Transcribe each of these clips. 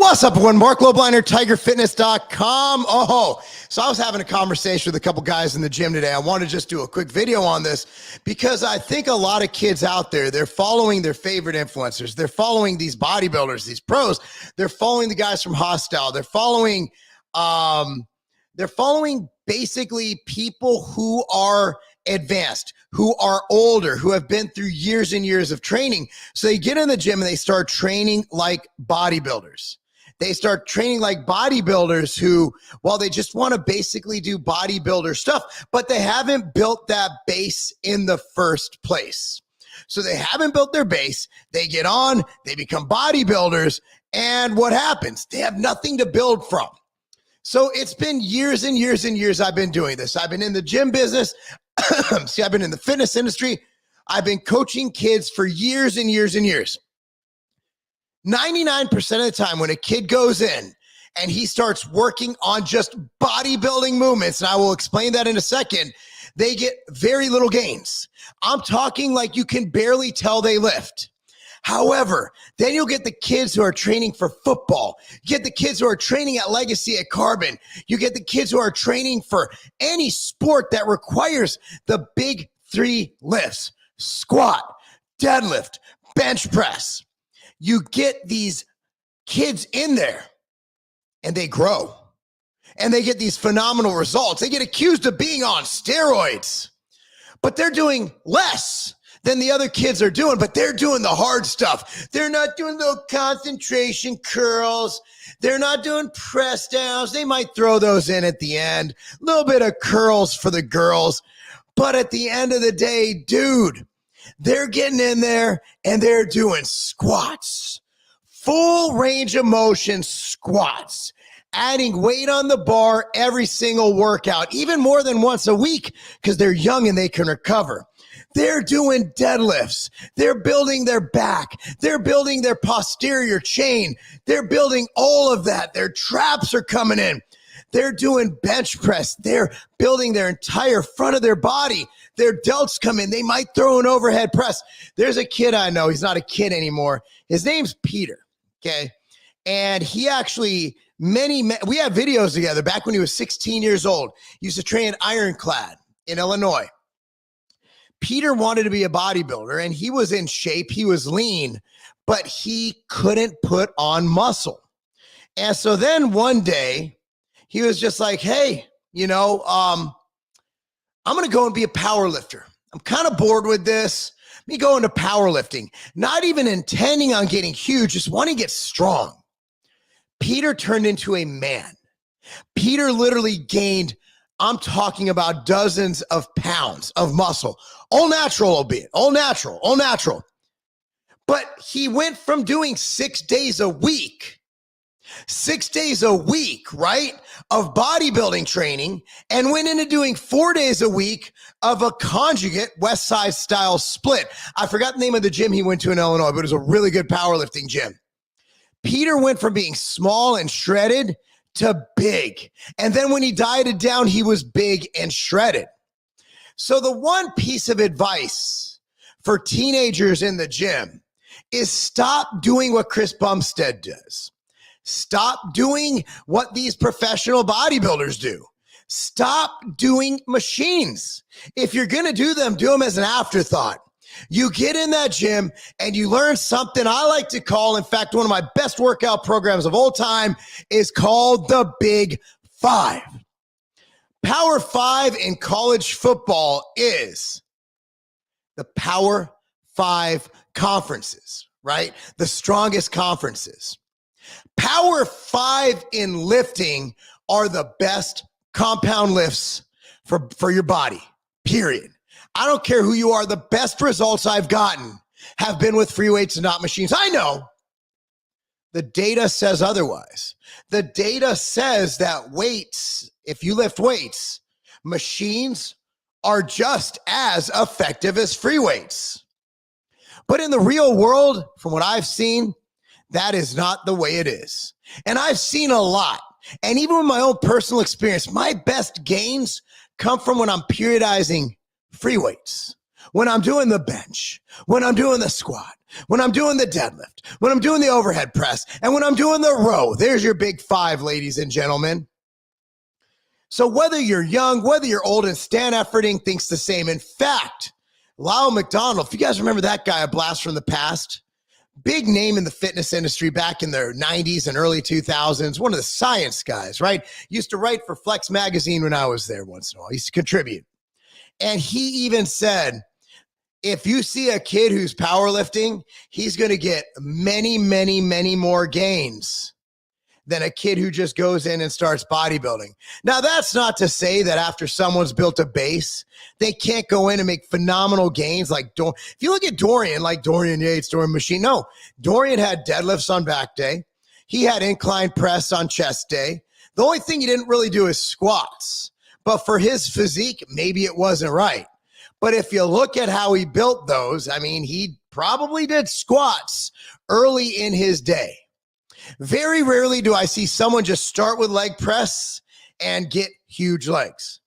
What's up, everyone? Mark Lobliner, TigerFitness.com. So I was having a conversation with a couple guys in the gym today. I want to just do a quick video on this because I think a lot of kids out there, they're following their favorite influencers. They're following these bodybuilders, these pros. They're following the guys from Hostile. They're following basically people who are advanced, who are older, who have been through years and years of training. So they get in the gym and they start training like bodybuilders. They start training like bodybuilders who, well, they just want to basically do bodybuilder stuff, but they haven't built that base in the first place. So they haven't built their base. They get on, they become bodybuilders, and what happens? They have nothing to build from. So it's been years and years and years I've been doing this. I've been in the gym business. See, I've been in the fitness industry. I've been coaching kids for years and years and years. 99% of the time when a kid goes in and he starts working on just bodybuilding movements, and I will explain that in a second, they get very little gains. I'm talking like you can barely tell they lift. However, then you'll get the kids who are training for football. You get the kids who are training at Legacy at Carbon. You get the kids who are training for any sport that requires the big three lifts: squat, deadlift, bench press. You get these kids in there and they grow and they get these phenomenal results. They get accused of being on steroids, but they're doing less than the other kids are doing, but they're doing the hard stuff. They're not doing the concentration curls. They're not doing press downs. They might throw those in at the end, a little bit of curls for the girls. But at the end of the day, dude, they're getting in there and they're doing squats, full range of motion squats, adding weight on the bar every single workout, even more than once a week because they're young and they can recover. They're doing deadlifts. They're building their back. They're building their posterior chain. They're building all of that. Their traps are coming in. They're doing bench press. They're building their entire front of their body. Their delts come in. They might throw an overhead press. There's a kid I know. He's not a kid anymore. His name's Peter, okay? And he actually, we have videos together back when he was 16 years old. He used to train at Ironclad in Illinois. Peter wanted to be a bodybuilder, and he was in shape. He was lean, but he couldn't put on muscle. And so then one day, he was just like, hey, I'm going to go and be a power lifter. I'm kind of bored with this. Let me go into powerlifting. Not even intending on getting huge, just wanting to get strong. Peter turned into a man. Peter literally gained, I'm talking about dozens of pounds of muscle. All natural, albeit. All natural. But he went from doing 6 days a week, right, of bodybuilding training, and went into doing 4 days a week of a conjugate West Side style split. I forgot the name of the gym he went to in Illinois, but it was a really good powerlifting gym. Peter went from being small and shredded to big. And then when he dieted down, he was big and shredded. So the one piece of advice for teenagers in the gym is stop doing what Chris Bumstead does. Stop doing what these professional bodybuilders do. Stop doing machines. If you're going to do them as an afterthought. You get in that gym and you learn something I like to call, in fact, one of my best workout programs of all time is called the Big Five. Power Five in college football is the Power Five conferences, right? The strongest conferences. Power Five in lifting are the best compound lifts for your body, period. I don't care who you are. The best results I've gotten have been with free weights and not machines. I know. The data says otherwise. The data says that weights, if you lift weights, machines are just as effective as free weights. But in the real world, from what I've seen, that is not the way it is. And I've seen a lot. And even with my own personal experience, my best gains come from when I'm periodizing free weights, when I'm doing the bench, when I'm doing the squat, when I'm doing the deadlift, when I'm doing the overhead press, and when I'm doing the row. There's your big five, ladies and gentlemen. So whether you're young, whether you're old, and Stan Efferding thinks the same. In fact, Lyle McDonald, if you guys remember that guy, a blast from the past, big name in the fitness industry back in the 90s and early 2000s, one of the science guys, right? Used to write for Flex Magazine when I was there once in a while. He used to contribute. And he even said, if you see a kid who's powerlifting, he's going to get many, many, many more gains than a kid who just goes in and starts bodybuilding. Now, that's not to say that after someone's built a base, they can't go in and make phenomenal gains. Like, if you look at Dorian, like Dorian Yates, Dorian Machine, no, Dorian had deadlifts on back day. He had incline press on chest day. The only thing he didn't really do is squats. But for his physique, maybe it wasn't right. But if you look at how he built those, I mean, he probably did squats early in his day. Very rarely do I see someone just start with leg press and get huge legs.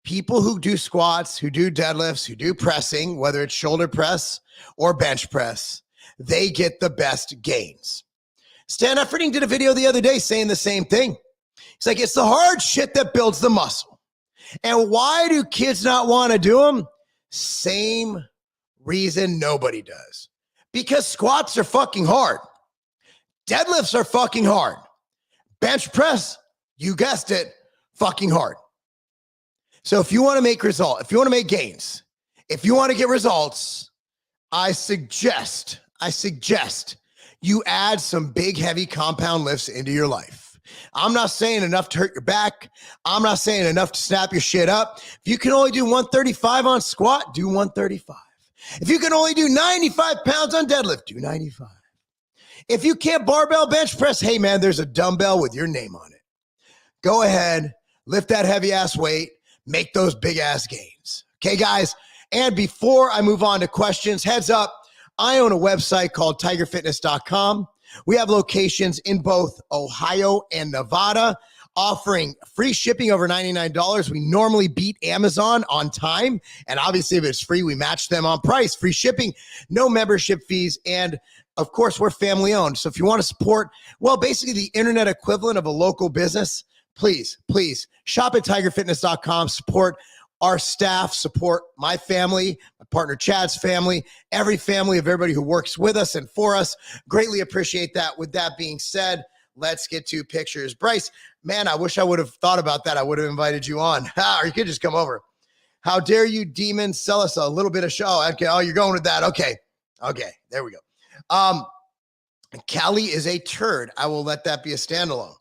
People who do squats, who do deadlifts, who do pressing, whether it's shoulder press or bench press, they get the best gains. Stan Efferding did a video the other day saying the same thing. He's like, it's the hard shit that builds the muscle. And why do kids not want to do them? Same reason nobody does. Because squats are fucking hard. Deadlifts are fucking hard. Bench press, you guessed it, fucking hard. So if you want to make results, if you want to make gains, if you want to get results, I suggest you add some big, heavy compound lifts into your life. I'm not saying enough to hurt your back. I'm not saying enough to snap your shit up. If you can only do 135 on squat, do 135. If you can only do 95 pounds on deadlift, do 95. If you can't barbell bench press, hey man, there's a dumbbell with your name on it. Go ahead, lift that heavy ass weight, make those big ass gains. Okay, guys? And before I move on to questions, heads up, I own a website called tigerfitness.com. We have locations in both Ohio and Nevada, offering free shipping over $99. We normally beat Amazon on time. And obviously, if it's free, we match them on price. Free shipping, no membership fees. And of course, we're family owned. So if you want to support, well, basically the internet equivalent of a local business, please shop at tigerfitness.com. Support our staff, support my family, my partner Chad's family, every family of everybody who works with us and for us. Greatly appreciate that. With that being said, let's get to pictures. Bryce, man, I wish I would have thought about that. I would have invited you on. Or you could just come over. How dare you, demons, sell us a little bit of show. Okay, oh, you're going with that. Okay, there we go. Callie is a turd. I will let that be a standalone.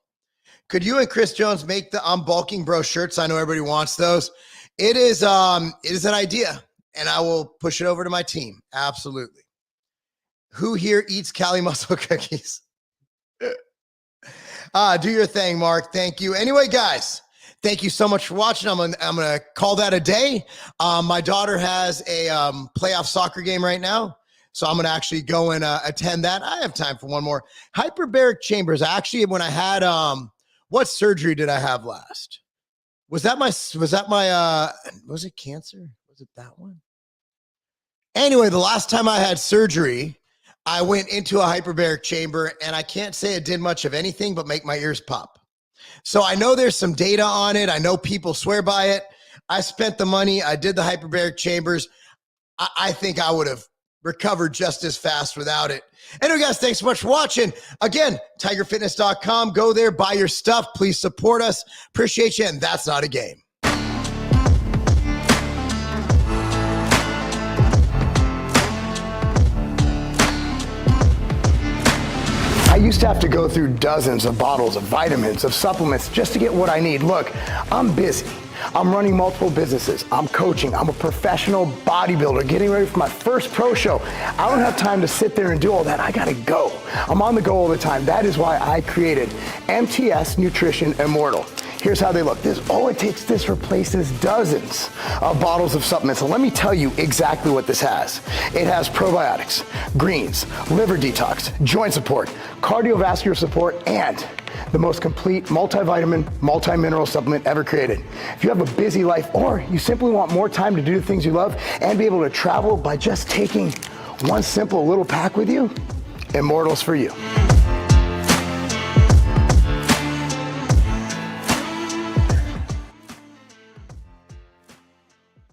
Could you and Chris Jones make the I'm Bulking Bro shirts? I know everybody wants those. It is an idea, and I will push it over to my team. Absolutely. Who here eats Cali muscle cookies? Do your thing, Mark. Thank you. Anyway, guys, thank you so much for watching. I'm gonna call that a day. My daughter has a playoff soccer game right now, so I'm gonna actually go and attend that. I have time for one more. Hyperbaric chambers. Actually, when I had what surgery did I have last? Was it cancer? Was it that one? Anyway, the last time I had surgery, I went into a hyperbaric chamber, and I can't say it did much of anything but make my ears pop. So I know there's some data on it. I know people swear by it. I spent the money. I did the hyperbaric chambers. I think I would have recovered just as fast without it. Anyway, guys, thanks so much for watching. Again, tigerfitness.com. Go there, buy your stuff. Please support us. Appreciate you. And that's not a game. I used to have to go through dozens of bottles of vitamins, of supplements, just to get what I need. Look, I'm busy. I'm running multiple businesses. I'm coaching. I'm a professional bodybuilder getting ready for my first pro show. I don't have time to sit there and do all that. I gotta go. I'm on the go all the time. That is why I created MTS Nutrition Immortal. Here's how they look. This replaces dozens of bottles of supplements. So let me tell you exactly what this has. It has probiotics, greens, liver detox, joint support, cardiovascular support, and the most complete multivitamin, multi-mineral supplement ever created. If you have a busy life or you simply want more time to do the things you love and be able to travel by just taking one simple little pack with you, Immortals for you.